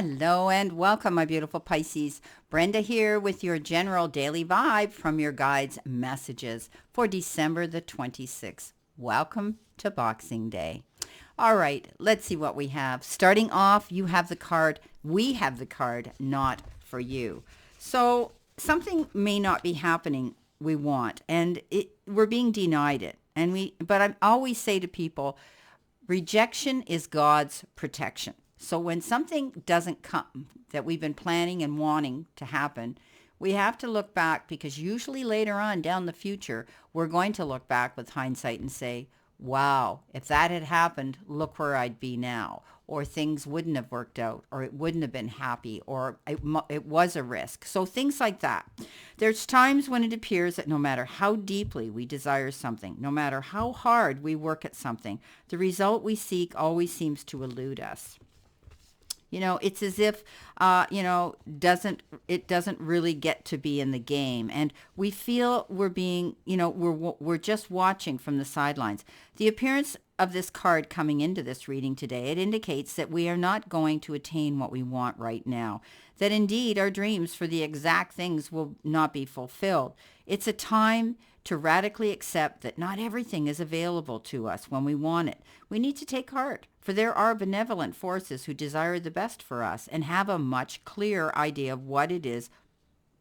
Hello and welcome, my beautiful Pisces. Brenda here with your general daily vibe from your guides' messages for December the 26th. Welcome to Boxing Day. All right, let's see what we have. Starting off, you have the card. We have the card, not for you. So something may not be happening we want, and we're being denied it. But I always say to people, rejection is God's protection. So when something doesn't come that we've been planning and wanting to happen, we have to look back, because usually later on down the future, we're going to look back with hindsight and say, wow, if that had happened, look where I'd be now. Or things wouldn't have worked out, or it wouldn't have been happy, or it was a risk. So things like that. There's times when it appears that no matter how deeply we desire something, no matter how hard we work at something, the result we seek always seems to elude us. You know, it's as if, it doesn't really get to be in the game. And we feel we're being, we're just watching from the sidelines. The appearance of this card coming into this reading today, it indicates that we are not going to attain what we want right now. That indeed our dreams for the exact things will not be fulfilled. It's a time to radically accept that not everything is available to us when we want it. We need to take heart, for there are benevolent forces who desire the best for us and have a much clearer idea of what it is,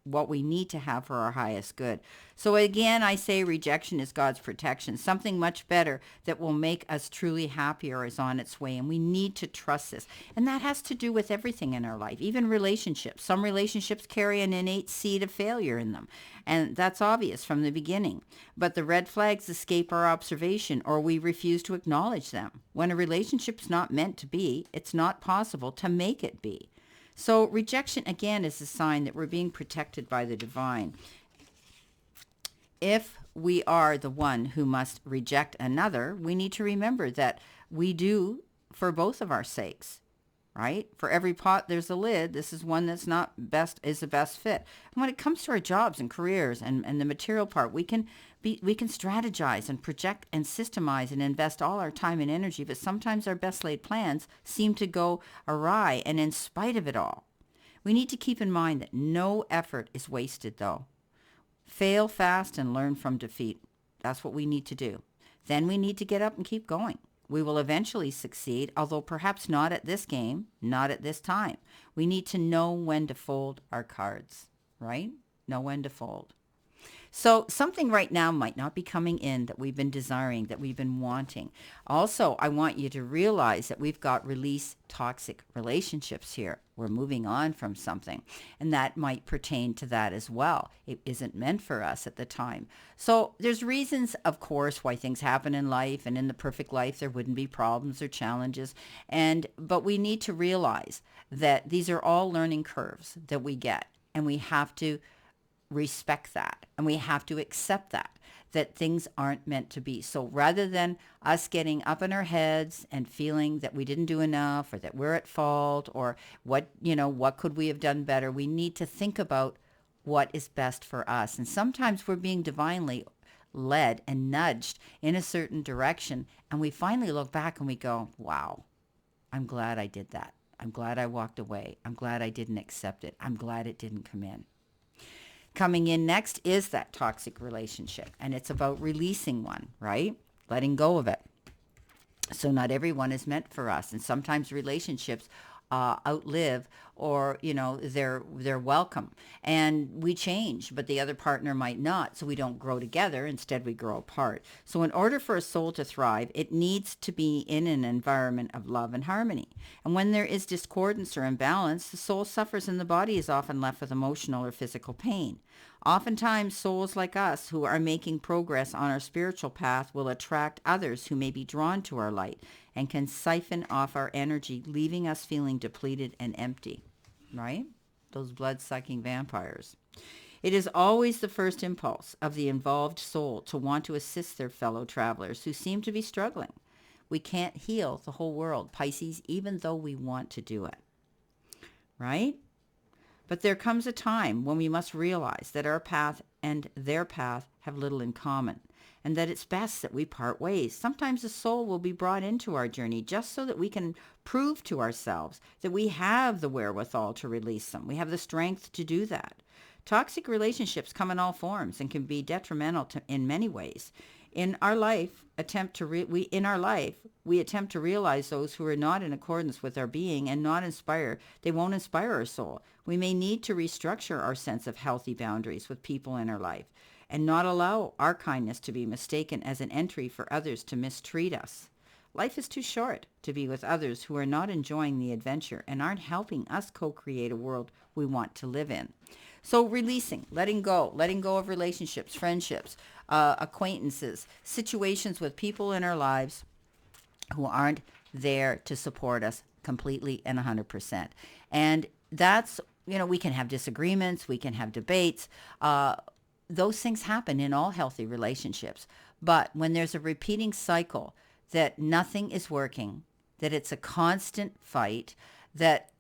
what we need to have for our highest good. So again, I say rejection is God's protection. Something much better that will make us truly happier is on its way, and we need to trust this. And that has to do with everything in our life, even relationships. Some relationships carry an innate seed of failure in them, and that's obvious from the beginning. But the red flags escape our observation, or we refuse to acknowledge them. When a relationship's not meant to be, it's not possible to make it be. So rejection, again, is a sign that we're being protected by the divine. If we are the one who must reject another, we need to remember that we do for both of our sakes, right? For every pot, there's a lid. This is one that's not best, is the best fit. And when it comes to our jobs and careers and the material part, we can strategize and project and systemize and invest all our time and energy, but sometimes our best laid plans seem to go awry. And in spite of it all, we need to keep in mind that no effort is wasted, though. Fail fast and learn from defeat. That's what we need to do. Then we need to get up and keep going. We will eventually succeed, although perhaps not at this game, not at this time. We need to know when to fold our cards, right? Know when to fold. So something right now might not be coming in that we've been desiring, that we've been wanting. Also, I want you to realize that we've got release toxic relationships here. We're moving on from something, and that might pertain to that as well. It isn't meant for us at the time. So there's reasons, of course, why things happen in life, and in the perfect life there wouldn't be problems or challenges. But we need to realize that these are all learning curves that we get, and we have to respect that, and we have to accept that things aren't meant to be. So rather than us getting up in our heads and feeling that we didn't do enough, or that we're at fault, or what could we have done better, we need to think about what is best for us. And sometimes we're being divinely led and nudged in a certain direction, and we finally look back and we go, wow, I'm glad I did that. I'm glad I walked away. I'm glad I didn't accept it. I'm glad it didn't come in. Coming in next is that toxic relationship, and it's about releasing one, right? Letting go of it. So not everyone is meant for us, and sometimes relationships outlive, or they're welcome, and we change, but the other partner might not, so we don't grow together. Instead, we grow apart. So in order for a soul to thrive, it needs to be in an environment of love and harmony. And when there is discordance or imbalance, the soul suffers, and the body is often left with emotional or physical pain. Oftentimes, souls like us who are making progress on our spiritual path will attract others who may be drawn to our light and can siphon off our energy, leaving us feeling depleted and empty, right? Those blood-sucking vampires. It is always the first impulse of the involved soul to want to assist their fellow travelers who seem to be struggling. We can't heal the whole world, Pisces, even though we want to do it, right? But there comes a time when we must realize that our path and their path have little in common, and that it's best that we part ways. Sometimes the soul will be brought into our journey just so that we can prove to ourselves that we have the wherewithal to release them. We have the strength to do that. Toxic relationships come in all forms and can be detrimental in many ways. In our life, we attempt to realize those who are not in accordance with our being and not inspire. They won't inspire our soul. We may need to restructure our sense of healthy boundaries with people in our life and not allow our kindness to be mistaken as an entry for others to mistreat us. Life is too short to be with others who are not enjoying the adventure and aren't helping us co-create a world we want to live in. So releasing, letting go of relationships, friendships, acquaintances, situations with people in our lives who aren't there to support us completely and 100%. And that's, we can have disagreements, we can have debates. Those things happen in all healthy relationships. But when there's a repeating cycle that nothing is working, that it's a constant fight, that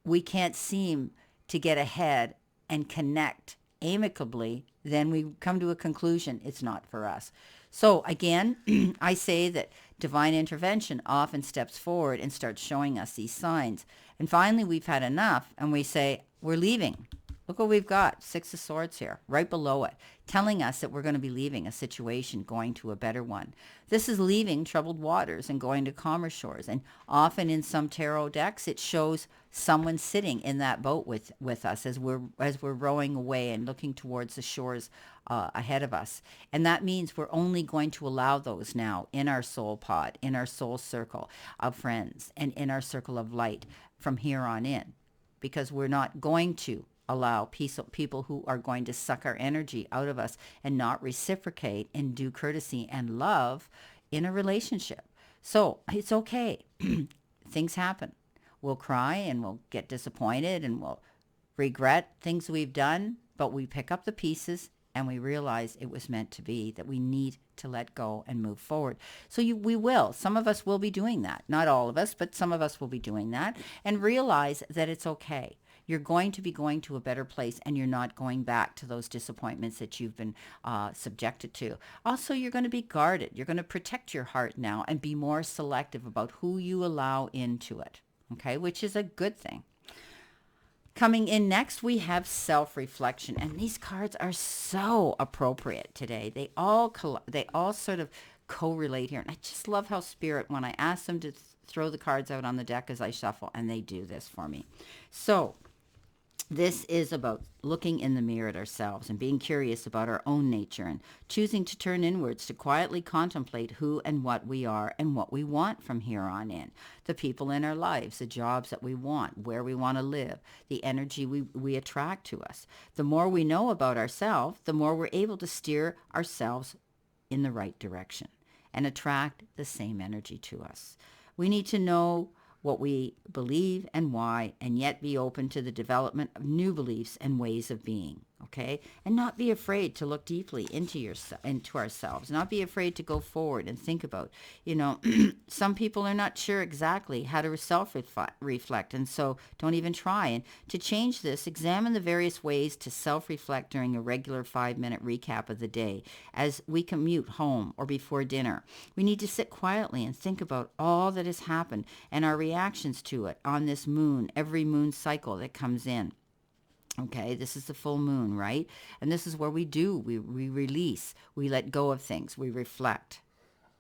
we can't seem to get ahead and connect amicably, then we come to a conclusion it's not for us. So again, I say that divine intervention often steps forward and starts showing us these signs. And finally, we've had enough and we say, we're leaving. Look what we've got, 6 of Swords here, right below it, telling us that we're going to be leaving a situation, going to a better one. This is leaving troubled waters and going to calmer shores. And often in some tarot decks, it shows someone sitting in that boat with us as we're rowing away and looking towards the shores ahead of us. And that means we're only going to allow those now in our soul pod, in our soul circle of friends, and in our circle of light from here on in, because we're not going to allow people who are going to suck our energy out of us and not reciprocate and do courtesy and love in a relationship. So it's okay. Things happen. We'll cry and we'll get disappointed and we'll regret things we've done, but we pick up the pieces and we realize it was meant to be, that we need to let go and move forward. So we will. Some of us will be doing that. Not all of us, but some of us will be doing that, and realize that it's okay. You're going to be going to a better place, and you're not going back to those disappointments that you've been subjected to. Also, you're going to be guarded. You're going to protect your heart now and be more selective about who you allow into it, okay, which is a good thing. Coming in next, we have self-reflection, and these cards are so appropriate today. They all sort of correlate here, and I just love how Spirit, when I ask them to throw the cards out on the deck as I shuffle, and they do this for me. So this is about looking in the mirror at ourselves and being curious about our own nature and choosing to turn inwards to quietly contemplate who and what we are and what we want from here on in. The people in our lives, the jobs that we want, where we want to live, the energy we attract to us. The more we know about ourselves, the more we're able to steer ourselves in the right direction and attract the same energy to us. We need to know what we believe and why, and yet be open to the development of new beliefs and ways of being, okay? And not be afraid to look deeply into ourselves, not be afraid to go forward and think about, some people are not sure exactly how to self-reflect, and so don't even try. And to change this, examine the various ways to self-reflect during a regular 5-minute recap of the day as we commute home or before dinner. We need to sit quietly and think about all that has happened and our reactions to it on this moon, every moon cycle that comes in. Okay, this is the full moon, right? And this is where we release, we let go of things, we reflect,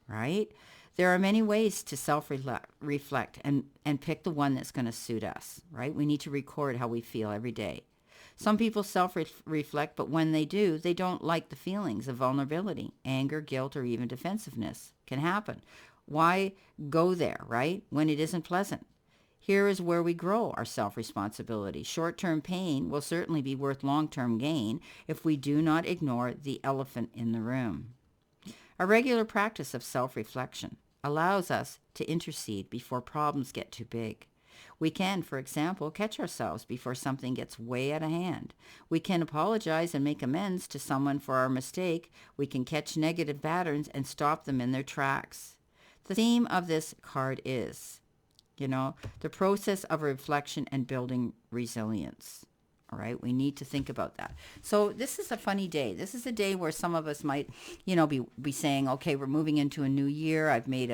right? There are many ways to self-reflect and pick the one that's going to suit us, right? We need to record how we feel every day. Some people self-reflect, but when they do, they don't like the feelings of vulnerability, anger, guilt, or even defensiveness can happen. Why go there, right, when it isn't pleasant? Here is where we grow our self-responsibility. Short-term pain will certainly be worth long-term gain if we do not ignore the elephant in the room. A regular practice of self-reflection allows us to intercede before problems get too big. We can, for example, catch ourselves before something gets way out of hand. We can apologize and make amends to someone for our mistake. We can catch negative patterns and stop them in their tracks. The theme of this card is, the process of reflection and building resilience. All right, we need to think about that. So this is a funny day. This is a day where some of us might, be saying, okay, we're moving into a new year. I've made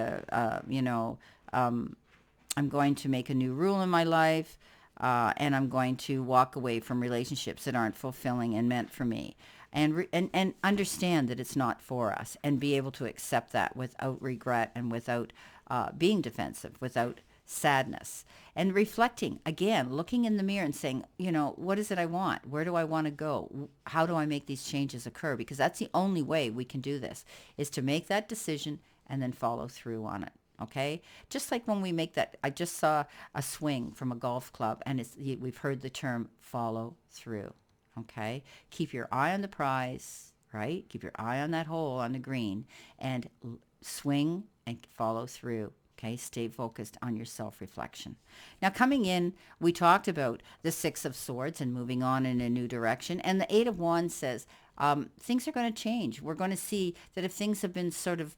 I'm going to make a new rule in my life, and I'm going to walk away from relationships that aren't fulfilling and meant for me. And understand that it's not for us, and be able to accept that without regret and without being defensive, without sadness, and reflecting again, looking in the mirror and saying, what is it I want? Where do I want to go? How do I make these changes occur? Because that's the only way we can do this, is to make that decision and then follow through on it. Okay, just like when we make that, I just saw a swing from a golf club, and we've heard the term follow through. Okay, keep your eye on the prize, right? Keep your eye on that hole on the green, and swing and follow through. Okay, stay focused on your self-reflection. Now, coming in, we talked about the Six of Swords and moving on in a new direction. And the Eight of Wands says things are going to change. We're going to see that if things have been sort of,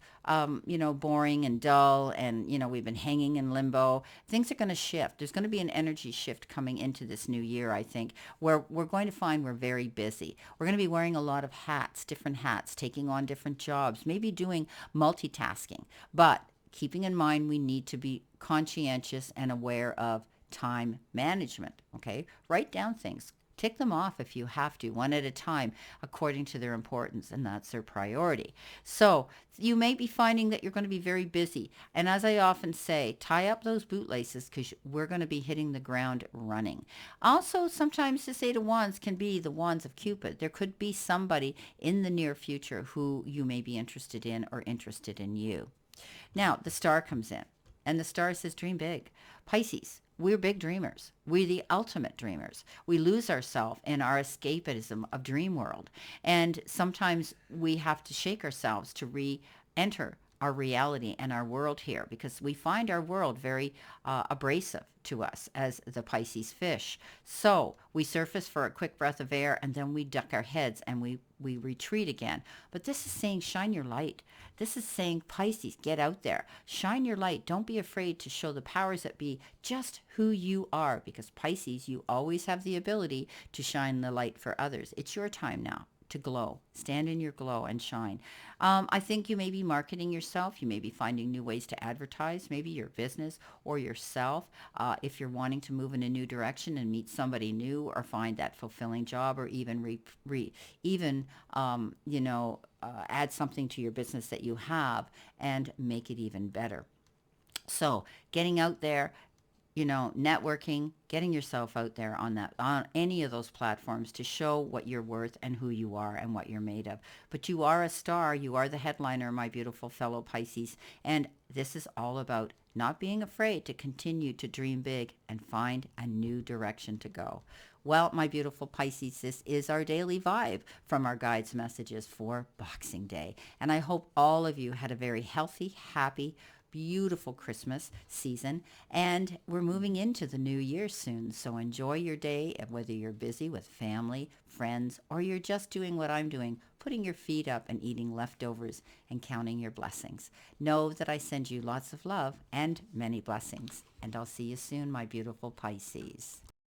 boring and dull, and, we've been hanging in limbo, things are going to shift. There's going to be an energy shift coming into this new year, I think, where we're going to find we're very busy. We're going to be wearing a lot of hats, different hats, taking on different jobs, maybe doing multitasking. But keeping in mind, we need to be conscientious and aware of time management, okay? Write down things. Tick them off if you have to, one at a time, according to their importance, and that's their priority. So you may be finding that you're going to be very busy. And as I often say, tie up those bootlaces, because we're going to be hitting the ground running. Also, sometimes this Eight of Wands can be the Wands of Cupid. There could be somebody in the near future who you may be interested in or interested in you. Now, the star comes in, and the star says, dream big. Pisces, we're big dreamers. We're the ultimate dreamers. We lose ourselves in our escapism of dream world. And sometimes we have to shake ourselves to re-enter our reality and our world here, because we find our world very abrasive to us as the Pisces fish. So we surface for a quick breath of air, and then we duck our heads and we retreat again. But this is saying, shine your light. This is saying, Pisces, get out there. Shine your light. Don't be afraid to show the powers that be just who you are, because Pisces, you always have the ability to shine the light for others. It's your time now to glow. Stand in your glow and shine. I think you may be marketing yourself. You may be finding new ways to advertise, maybe your business or yourself. If you're wanting to move in a new direction and meet somebody new, or find that fulfilling job, or even add something to your business that you have and make it even better. So getting out there, networking, getting yourself out there on any of those platforms to show what you're worth and who you are and what you're made of. But you are a star. You are the headliner, my beautiful fellow Pisces. And this is all about not being afraid to continue to dream big and find a new direction to go. Well, my beautiful Pisces, this is our daily vibe from our guides' messages for Boxing Day. And I hope all of you had a very healthy, happy, beautiful Christmas season, and we're moving into the new year soon. So enjoy your day, whether you're busy with family, friends, or you're just doing what I'm doing, putting your feet up and eating leftovers and counting your blessings. Know that I send you lots of love and many blessings, and I'll see you soon, my beautiful Pisces.